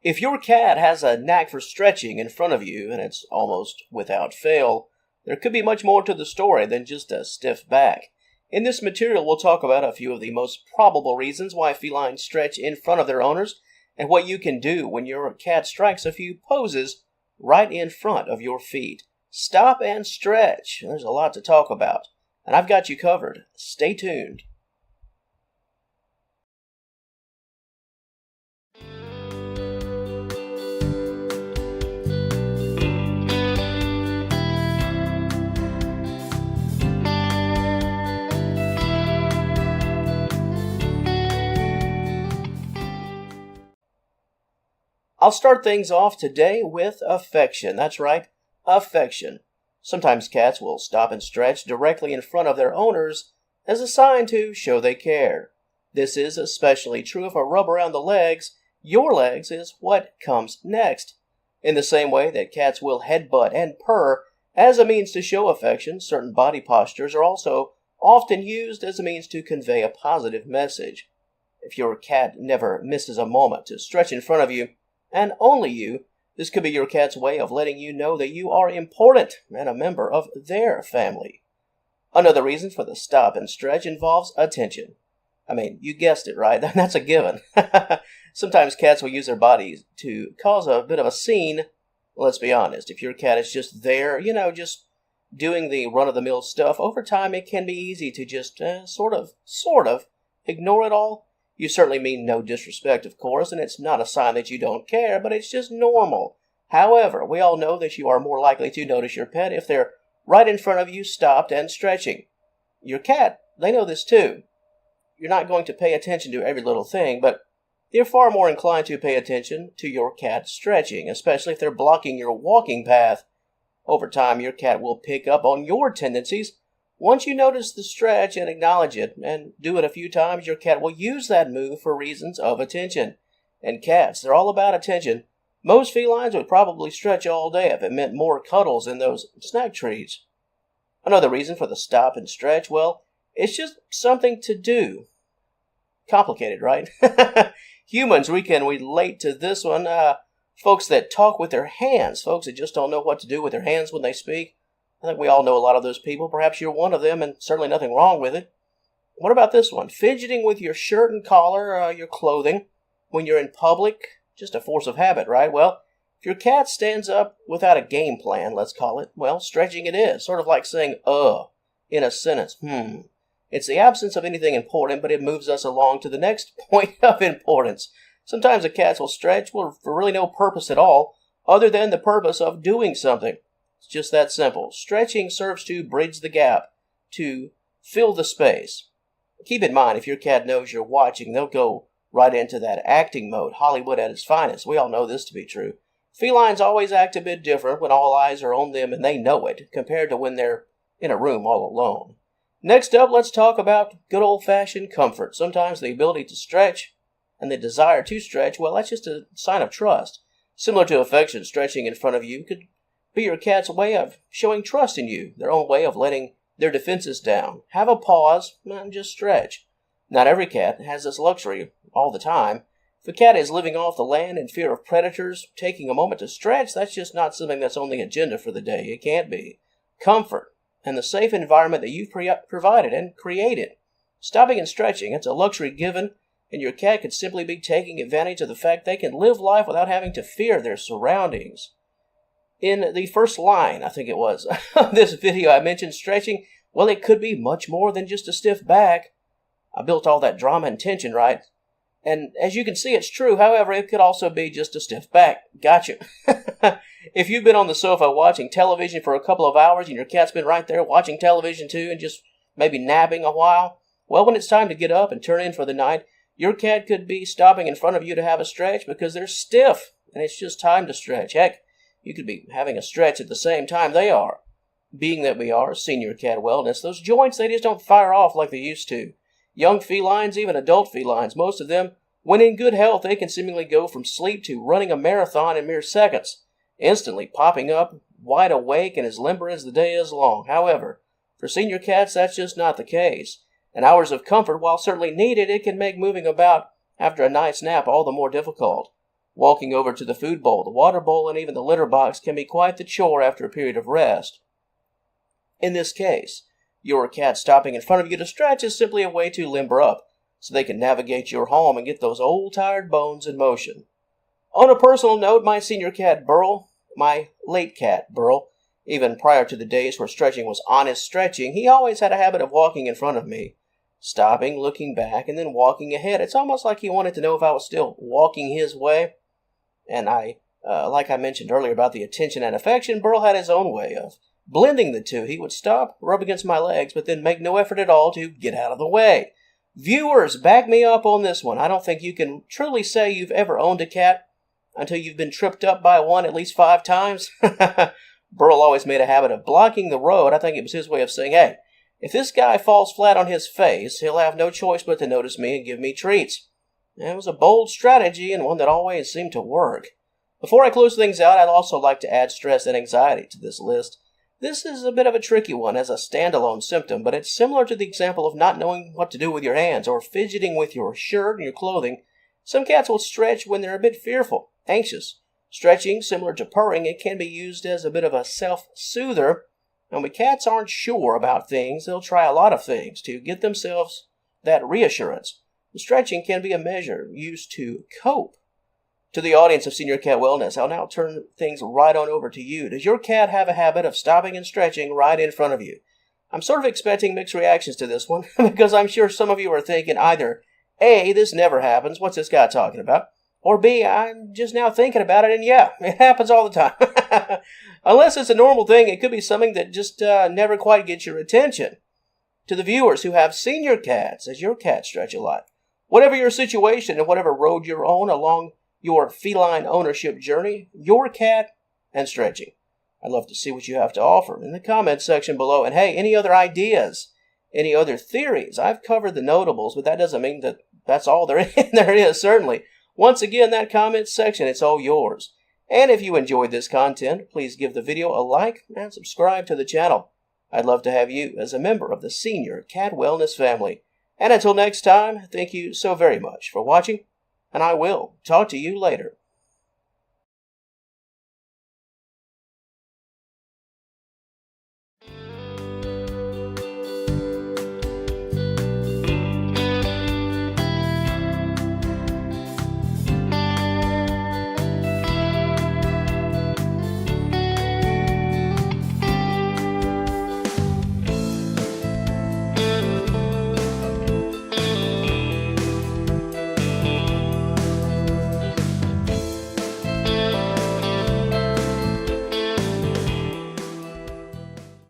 If your cat has a knack for stretching in front of you, and it's almost without fail, there could be much more to the story than just a stiff back. In this material, we'll talk about a few of the most probable reasons why felines stretch in front of their owners, and what you can do when your cat strikes a few poses right in front of your feet. Stop and stretch. There's a lot to talk about, and I've got you covered. Stay tuned. I'll start things off today with affection. That's right, affection. Sometimes cats will stop and stretch directly in front of their owners as a sign to show they care. This is especially true if a rub around the legs, your legs, is what comes next. In the same way that cats will headbutt and purr as a means to show affection, certain body postures are also often used as a means to convey a positive message. If your cat never misses a moment to stretch in front of you, and only you, this could be your cat's way of letting you know that you are important and a member of their family. Another reason for the stop and stretch involves attention. I mean, you guessed it, right? That's a given. Sometimes cats will use their bodies to cause a bit of a scene. Let's be honest, if your cat is just there, just doing the run-of-the-mill stuff, over time it can be easy to just sort of ignore it all. You certainly mean no disrespect, of course, and it's not a sign that you don't care, but it's just normal. However, we all know that you are more likely to notice your pet if they're right in front of you, stopped and stretching. Your cat, they know this too. You're not going to pay attention to every little thing, but they're far more inclined to pay attention to your cat stretching, especially if they're blocking your walking path. Over time, your cat will pick up on your tendencies. Once you notice the stretch and acknowledge it, and do it a few times, your cat will use that move for reasons of attention. And cats, they're all about attention. Most felines would probably stretch all day if it meant more cuddles in those snack trees. Another reason for the stop and stretch, well, it's just something to do. Complicated, right? Humans, we can relate to this one. Folks that talk with their hands, folks that just don't know what to do with their hands when they speak. I think we all know a lot of those people. Perhaps you're one of them, and certainly nothing wrong with it. What about this one? Fidgeting with your shirt and collar, your clothing, when you're in public. Just a force of habit, right? Well, if your cat stands up without a game plan, let's call it, well, stretching it is. Sort of like saying, in a sentence. It's the absence of anything important, but it moves us along to the next point of importance. Sometimes the cats will stretch for really no purpose at all, other than the purpose of doing something. It's just that simple. Stretching serves to bridge the gap, to fill the space. Keep in mind, if your cat knows you're watching, they'll go right into that acting mode, Hollywood at its finest. We all know this to be true. Felines always act a bit different when all eyes are on them and they know it, compared to when they're in a room all alone. Next up, let's talk about good old-fashioned comfort. Sometimes the ability to stretch and the desire to stretch, well, that's just a sign of trust. Similar to affection, stretching in front of you could be your cat's way of showing trust in you, their own way of letting their defenses down. Have a pause and just stretch. Not every cat has this luxury all the time. If a cat is living off the land in fear of predators, taking a moment to stretch, that's just not something that's on the agenda for the day. It can't be. Comfort and the safe environment that you've provided and created. Stopping and stretching, it's a luxury given, and your cat could simply be taking advantage of the fact they can live life without having to fear their surroundings. In the first line, I think it was, of this video I mentioned stretching. Well, it could be much more than just a stiff back. I built all that drama and tension, right? And as you can see, it's true. However, it could also be just a stiff back. Gotcha. If you've been on the sofa watching television for a couple of hours and your cat's been right there watching television too and just maybe napping a while, well, when it's time to get up and turn in for the night, your cat could be stopping in front of you to have a stretch because they're stiff and it's just time to stretch. Heck, you could be having a stretch at the same time they are. Being that we are senior cat wellness, those joints, they just don't fire off like they used to. Young felines, even adult felines, most of them, when in good health, they can seemingly go from sleep to running a marathon in mere seconds, instantly popping up, wide awake and as limber as the day is long. However, for senior cats, that's just not the case. And hours of comfort, while certainly needed, it can make moving about after a night's nap all the more difficult. Walking over to the food bowl, the water bowl, and even the litter box can be quite the chore after a period of rest. In this case, your cat stopping in front of you to stretch is simply a way to limber up, so they can navigate your home and get those old tired bones in motion. On a personal note, my senior cat Burl, my late cat Burl, even prior to the days where stretching was honest stretching, he always had a habit of walking in front of me, stopping, looking back, and then walking ahead. It's almost like he wanted to know if I was still walking his way. And like I mentioned earlier about the attention and affection, Burl had his own way of blending the two. He would stop, rub against my legs, but then make no effort at all to get out of the way. Viewers, back me up on this one. I don't think you can truly say you've ever owned a cat until you've been tripped up by one at least 5 times. Burl always made a habit of blocking the road. I think it was his way of saying, hey, if this guy falls flat on his face, he'll have no choice but to notice me and give me treats. And it was a bold strategy and one that always seemed to work. Before I close things out, I'd also like to add stress and anxiety to this list. This is a bit of a tricky one as a standalone symptom, but it's similar to the example of not knowing what to do with your hands or fidgeting with your shirt and your clothing. Some cats will stretch when they're a bit fearful, anxious. Stretching, similar to purring, it can be used as a bit of a self-soother. And when cats aren't sure about things, they'll try a lot of things to get themselves that reassurance. Stretching can be a measure used to cope. To the audience of Senior Cat Wellness, I'll now turn things right on over to you. Does your cat have a habit of stopping and stretching right in front of you? I'm sort of expecting mixed reactions to this one because I'm sure some of you are thinking either A, this never happens, what's this guy talking about? Or B, I'm just now thinking about it, and yeah, it happens all the time. Unless it's a normal thing, it could be something that just never quite gets your attention. To the viewers who have senior cats, does your cat stretch a lot? Whatever your situation and whatever road you're on along your feline ownership journey, your cat and stretching. I'd love to see what you have to offer in the comments section below. And hey, any other ideas, any other theories? I've covered the notables, but that doesn't mean that that's all there is, certainly. Once again, that comments section, it's all yours. And if you enjoyed this content, please give the video a like and subscribe to the channel. I'd love to have you as a member of the Senior Cat Wellness family. And until next time, thank you so very much for watching, and I will talk to you later.